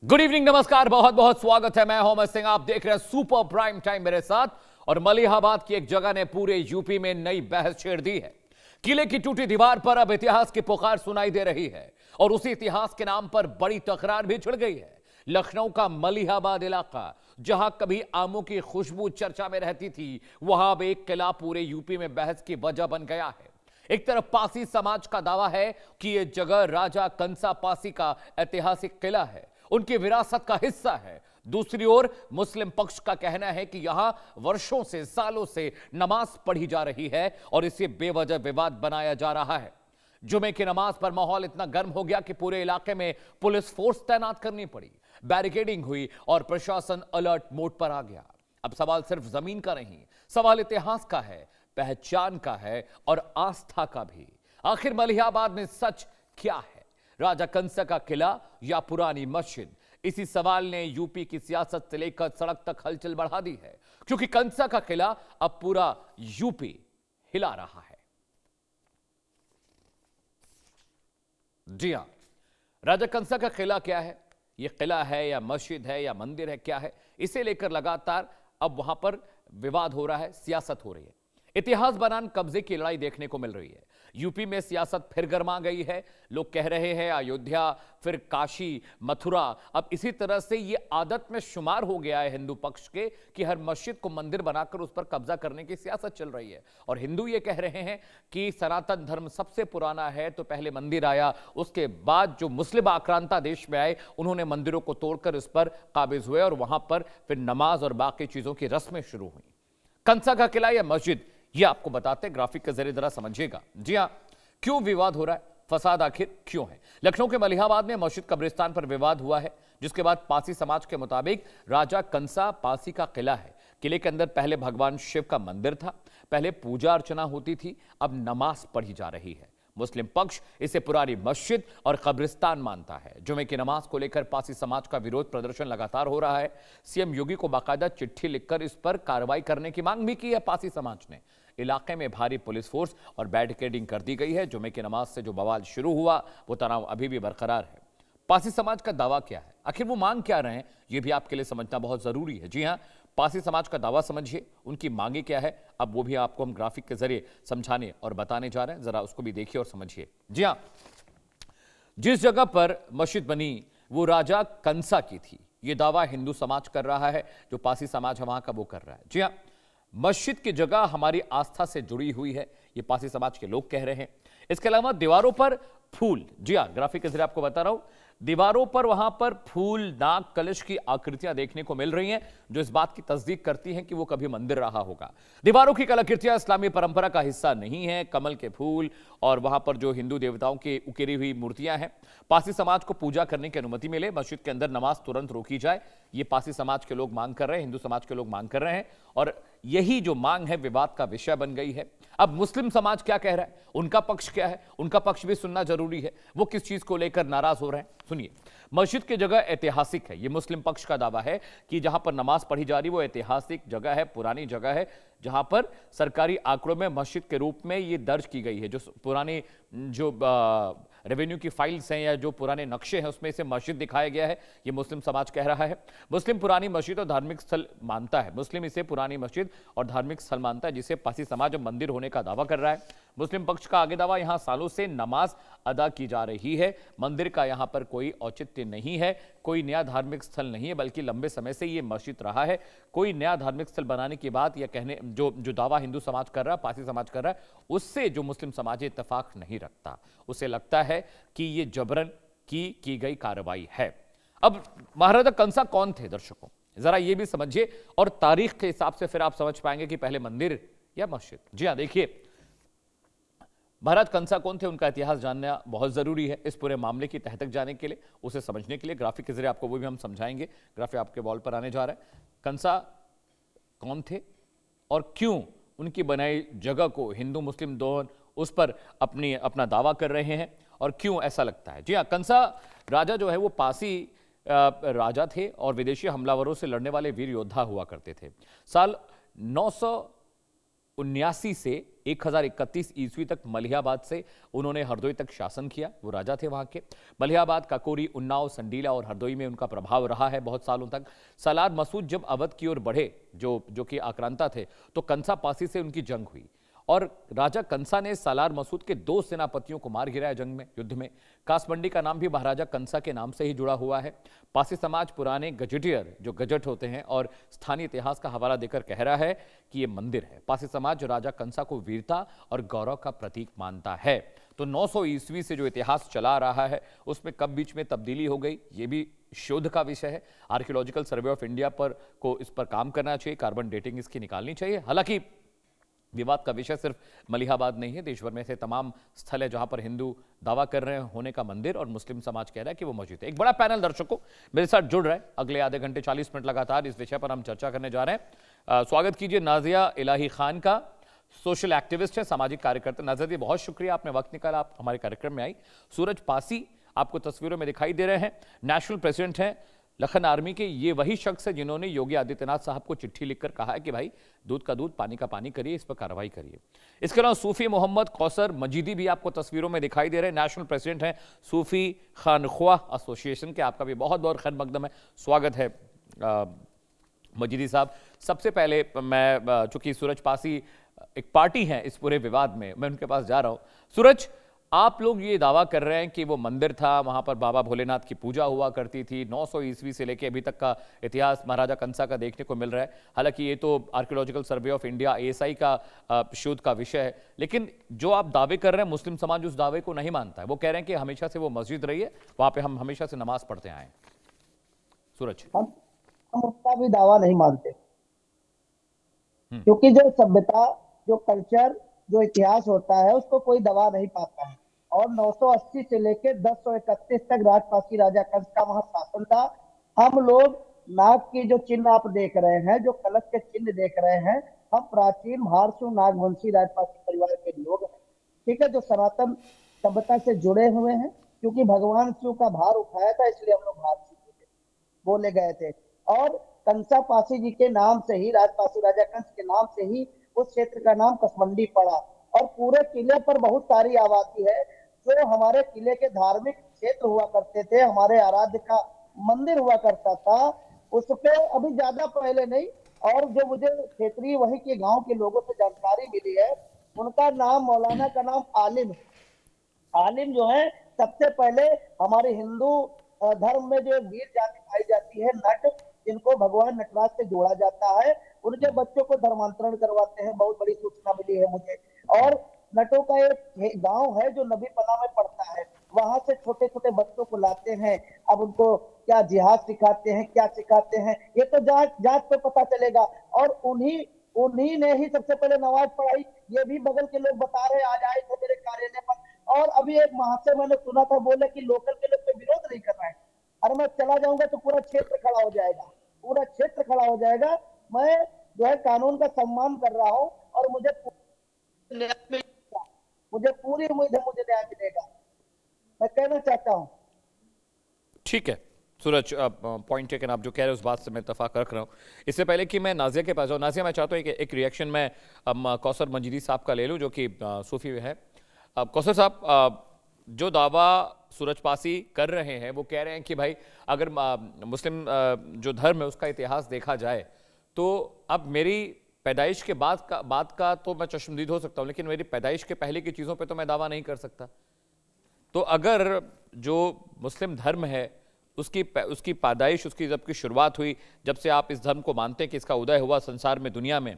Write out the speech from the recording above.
Good evening, नमस्कार, बहुत बहुत स्वागत है। मैं मोहम्मद सिंह, आप देख रहे हैं सुपर प्राइम टाइम मेरे साथ। और मलिहाबाद की एक जगह ने पूरे यूपी में नई बहस छेड़ दी है। किले की टूटी दीवार पर अब इतिहास की पुकार सुनाई दे रही है और उसी इतिहास के नाम पर बड़ी तकरार भी छिड़ गई है। लखनऊ का मलिहाबाद इलाका, जहां कभी आमों की खुशबू चर्चा में रहती थी, वहां अब एक किला पूरे यूपी में बहस की वजह बन गया है। एक तरफ पासी समाज का दावा है कि यह जगह राजा कंसा पासी का ऐतिहासिक किला है, उनकी विरासत का हिस्सा है। दूसरी ओर मुस्लिम पक्ष का कहना है कि यहां वर्षों से, सालों से नमाज पढ़ी जा रही है और इसे बेवजह विवाद बनाया जा रहा है। जुमे की नमाज पर माहौल इतना गर्म हो गया कि पूरे इलाके में पुलिस फोर्स तैनात करनी पड़ी, बैरिकेडिंग हुई और प्रशासन अलर्ट मोड पर आ गया। अब सवाल सिर्फ जमीन का नहीं, सवाल इतिहास का है, पहचान का है और आस्था का भी। आखिर मलिहाबाद में सच क्या है, राजा कंसा का किला या पुरानी मस्जिद? इसी सवाल ने यूपी की सियासत से लेकर सड़क तक हलचल बढ़ा दी है, क्योंकि कंसा का किला अब पूरा यूपी हिला रहा है। जी हां, राजा कंसा का किला क्या है? यह किला है या मस्जिद है या मंदिर है, क्या है? इसे लेकर लगातार अब वहां पर विवाद हो रहा है, सियासत हो रही है। इतिहास बनाम कब्जे की लड़ाई देखने को मिल रही है। यूपी में सियासत फिर गर्मा गई है। लोग कह रहे हैं अयोध्या, फिर काशी, मथुरा। अब इसी तरह से ये आदत में शुमार हो गया है हिंदू पक्ष के कि हर मस्जिद को मंदिर बनाकर उस पर कब्जा करने की सियासत चल रही है। और हिंदू ये कह रहे हैं कि सनातन धर्म सबसे पुराना है, तो पहले मंदिर आया, उसके बाद जो मुस्लिम आक्रांता देश में आए, उन्होंने मंदिरों को तोड़कर इस पर काबिज हुए और वहां पर फिर नमाज और बाकी चीजों की रस्में शुरू हुई। कंसा का किला या मस्जिद, ये आपको बताते हैं, ग्राफिक के जरिए जरा समझिएगा। जी हां, क्यों विवाद हो रहा है, फसाद आखिर क्यों है? लखनऊ के मलिहाबाद में मस्जिद कब्रिस्तान पर विवाद हुआ है, जिसके बाद पासी समाज के मुताबिक राजा कंसा पासी का किला है। किले के अंदर पहले भगवान शिव का मंदिर था, पहले पूजा अर्चना होती थी, अब नमाज पढ़ी जा रही है। मुस्लिम पक्ष इसे पुरानी मस्जिद और कब्रिस्तान मानता है। जुमे की नमाज को लेकर पासी समाज का विरोध प्रदर्शन लगातार हो रहा है। सीएम योगी को बाकायदा चिट्ठी लिखकर इस पर कार्रवाई करने की मांग भी की है पासी समाज ने। इलाके में भारी पुलिस फोर्स और बैरिकेडिंग कर दी गई है। जुमे की नमाज से जो बवाल शुरू हुआ, वो तनाव अभी भी बरकरार है। पासी समाज का दावा क्या है, आखिर वो मांग क्या रहे हैं, ये भी आपके लिए समझना बहुत जरूरी है। जी हां, पासी समाज का दावा समझिए, उनकी मांगे क्या है, अब वो भी आपको हम ग्राफिक के जरिए समझाने और बताने जा रहे हैं। जरा उसको भी देखिए और समझिए। जी हां, जिस जगह पर मस्जिद बनी वो राजा कंसा की थी, ये दावा हिंदू समाज कर रहा है, जो पासी समाज है वहां का वो कर रहा है। जी हां, मस्जिद की जगह हमारी आस्था से जुड़ी हुई है, ये पासी समाज के लोग कह रहे हैं। इसके अलावा दीवारों पर फूल, जी हां, ग्राफिक के जरिए आपको बता रहा हूं, दीवारों पर वहां पर फूल, नाग, कलश की आकृतियां देखने को मिल रही हैं, जो इस बात की तस्दीक करती हैं कि वो कभी मंदिर रहा होगा। दीवारों की कलाकृतियां इस्लामी परंपरा का हिस्सा नहीं है। कमल के फूल और वहां पर जो हिंदू देवताओं की उकेरी हुई मूर्तियां हैं। पासी समाज को पूजा करने की अनुमति मिले, मस्जिद के अंदर नमाज तुरंत रोकी जाए, ये पासी समाज के लोग मांग कर रहे हैं, हिंदू समाज के लोग मांग कर रहे हैं। और यही जो मांग है विवाद का विषय बन गई है। अब मुस्लिम समाज क्या कह रहा है, उनका पक्ष क्या है, उनका पक्ष भी सुनना जरूरी है। वो किस चीज को लेकर नाराज हो रहे हैं, सुनिए। मस्जिद की जगह ऐतिहासिक है, ये मुस्लिम पक्ष का दावा है कि जहां पर नमाज पढ़ी जा रही वो ऐतिहासिक जगह है, पुरानी जगह है, जहां पर सरकारी आंकड़ों में मस्जिद के रूप में ये दर्ज की गई है। जो पुरानी जो रेवेन्यू की फाइल्स हैं या जो पुराने नक्शे हैं, उसमें इसे मस्जिद दिखाया गया है, ये मुस्लिम समाज कह रहा है। मुस्लिम पुरानी मस्जिद और धार्मिक स्थल मानता है, मुस्लिम इसे पुरानी मस्जिद और धार्मिक स्थल मानता है, जिसे पासी समाज मंदिर होने का दावा कर रहा है। मुस्लिम पक्ष का आगे दावा, यहां सालों से नमाज अदा की जा रही है, मंदिर का यहां पर कोई औचित्य नहीं है, कोई नया धार्मिक स्थल नहीं है, बल्कि लंबे समय से यह मस्जिद रहा है। कोई नया धार्मिक स्थल बनाने की बात या कहने जो दावा हिंदू समाज कर रहा है, पासी समाज कर रहा है, उससे जो मुस्लिम समाज इत्तेफाक नहीं रखता। उसे लगता है कि यह जबरन की गई कार्रवाई है। अब महाराजा कंसा कौन थे, दर्शकों जरा ये भी समझिए, और तारीख के हिसाब से फिर आप समझ पाएंगे कि पहले मंदिर या मस्जिद। जी हां, देखिए, महाराज कंसा कौन थे, उनका इतिहास जानना बहुत जरूरी है इस पूरे मामले की तह तक जाने के लिए, उसे समझने के लिए। ग्राफिक के जरिए आपको वो भी हम समझाएंगे। ग्राफिक आपके वॉल पर आने जा रहा है। कंसा कौन थे और क्यों उनकी बनाई जगह को हिंदू मुस्लिम दोनों उस पर अपना दावा कर रहे हैं और क्यों ऐसा लगता है? जी हाँ, कंसा राजा जो है वो पासी राजा थे और विदेशी हमलावरों से लड़ने वाले वीर योद्धा हुआ करते थे। साल 900 1979 से 1031 ईस्वी तक मलिहाबाद से उन्होंने हरदोई तक शासन किया। वो राजा थे वहां के। मलिहाबाद, काकोरी, उन्नाव, संडीला और हरदोई में उनका प्रभाव रहा है बहुत सालों तक। सलार मसूद जब अवध की ओर बढ़े, जो कि आक्रांता थे, तो कंसा पासी से उनकी जंग हुई और राजा कंसा ने सालार मसूद के 2 सेनापतियों को मार गिराया जंग में, युद्ध में। कासमंडी का नाम भी महाराजा कंसा के नाम से ही जुड़ा हुआ है। पासी समाज पुराने गजेटियर, जो गजट होते हैं, और स्थानीय इतिहास का हवाला देकर कह रहा है कि यह मंदिर है। पासी समाज राजा कंसा को वीरता और गौरव का प्रतीक मानता है। तो 900 ईस्वी से जो इतिहास चला रहा है, उसमें कब बीच में तब्दीली हो गई, ये भी शोध का विषय है। आर्कियोलॉजिकल सर्वे ऑफ इंडिया को इस पर काम करना चाहिए, कार्बन डेटिंग इसकी निकालनी चाहिए। हालांकि विवाद का विषय सिर्फ मलिहाबाद नहीं है, देश भर में से तमाम स्थल है जहां पर हिंदू दावा कर रहे हैं होने का मंदिर और मुस्लिम समाज कह रहा है कि वो मौजूद है। एक बड़ा पैनल दर्शकों मेरे साथ जुड़ रहा है। अगले आधे घंटे 40 मिनट लगातार इस विषय पर हम चर्चा करने जा रहे हैं। स्वागत कीजिए नाजिया इलाही खान का, सोशल एक्टिविस्ट है, सामाजिक कार्यकर्ता। नाजिया जी, बहुत शुक्रिया, आपने वक्त निकाला, आप हमारे कार्यक्रम में आई। सूरज पासी आपको तस्वीरों में दिखाई दे रहे हैं, नेशनल प्रेसिडेंट हैं लखन आर्मी के। ये वही शख्स है जिन्होंने योगी आदित्यनाथ साहब को चिट्ठी लिखकर कहा है कि भाई दूध का दूध, पानी का पानी करिए, इस पर कार्रवाई करिए। इसके अलावा सूफी मोहम्मद कौसर मजीदी भी आपको तस्वीरों में दिखाई दे रहे हैं, नेशनल प्रेसिडेंट हैं सूफी खानख्वाह एसोसिएशन के। आपका भी बहुत बहुत खैर मकदम है, स्वागत है मजीदी साहब। सबसे पहले मैं, चूंकि सूरज पासी एक पार्टी है इस पूरे विवाद में, मैं उनके पास जा रहा हूं। सूरज, आप लोग ये दावा कर रहे हैं कि वो मंदिर था, वहां पर बाबा भोलेनाथ की पूजा हुआ करती थी। 900 ईस्वी से लेकर अभी तक का इतिहास महाराजा कंसा का देखने को मिल रहा है। हालांकि ये तो archaeological survey of India ASI का शोध का विषय है, लेकिन जो आप दावे कर रहे हैं, मुस्लिम समाज उस दावे को नहीं मानता है। वो कह रहे हैं कि हमेशा से वो मस्जिद रही है, वहां पर हम हमेशा से नमाज पढ़ते आए। सूरज, हम उसका भी दावा नहीं मानते, क्योंकि जो सभ्यता, जो कल्चर, जो इतिहास होता है, उसको कोई दबा नहीं पाता है। और 980 से लेकर 1031 तक राजपासी राजा कंस का वहां शासन था। हम लोग नाग की जो चिन्ह आप देख रहे हैं, जो कलश के चिन्ह देख रहे हैं, हम प्राचीन महारसु नागवंशी राजपासी परिवार के लोग हैं, ठीक है, जो सनातन सभ्यता से जुड़े हुए हैं। क्योंकि भगवान शिव का भार उठाया था, इसलिए हम लोग भारत बोले गए थे। और कंसा पासी जी के नाम से ही, राजपासी राजा कंस के नाम से ही उस क्षेत्र का नाम कसमंडी पड़ा। और पूरे किले पर बहुत सारी आबादी है। जो हमारे किले के धार्मिक क्षेत्र हुआ करते थे, हमारे आराध्य का मंदिर हुआ करता था, उस पे अभी ज्यादा पहले नहीं, और जो मुझे क्षेत्रीय वही के गांव के लोगों से जानकारी मिली है, उनका नाम, मौलाना का नाम आलिम जो है, सबसे पहले हमारे हिंदू धर्म में जो वीर जाति पाई जाती है, नट, जिनको भगवान नटराज से जोड़ा जाता है, उनके बच्चों को धर्मांतरण करवाते हैं। बहुत बड़ी सूचना मिली है मुझे। और नटों का एक गांव है जो नबी पना में पड़ता है, वहां से छोटे छोटे बच्चों को लाते हैं। अब उनको क्या जिहाद सिखाते हैं, क्या सिखाते हैं, ये तो जांच पे पता चलेगा। और उन्हीं ने ही सबसे पहले नमाज पढ़ाई, ये भी बगल के लोग बता रहे, आज आए थे मेरे कार्यालय पर। और अभी एक महाशय मैंने सुना था, बोले कि लोकल के लोग तो विरोध नहीं कर रहे हैं। अरे मैं चला जाऊंगा तो पूरा क्षेत्र खड़ा हो जाएगा, पूरा क्षेत्र खड़ा हो जाएगा। मैं जो है कानून का सम्मान कर रहा हूँ, और मुझे पूरी उम्मीद है मुझे न्याय मिलेगा, मैं कहना चाहता हूँ। ठीक है सूरज, पॉइंट टेकन, आप जो कह रहे हैं उस बात से मैं इत्तेफाक रख रहा हूँ। इससे पहले कि मैं नाजिया के पास जाऊँ, नाजिया, मैं चाहता हूँ कि एक रिएक्शन मैं कौसर मजीदी साहब का ले लूँ, जो कि सूफी है। कौसर साहब, जो दावा सूरज पासी कर रहे हैं, वो कह रहे हैं कि भाई अगर मुस्लिम जो धर्म है उसका इतिहास देखा जाए, तो अब मेरी पैदाइश के बाद का तो मैं चश्मदीद हो सकता हूँ, लेकिन मेरी पैदाइश के पहले की चीज़ों पे तो मैं दावा नहीं कर सकता। तो अगर जो मुस्लिम धर्म है उसकी पैदाइश, उसकी जब की शुरुआत हुई, जब से आप इस धर्म को मानते हैं कि इसका उदय हुआ संसार में, दुनिया में,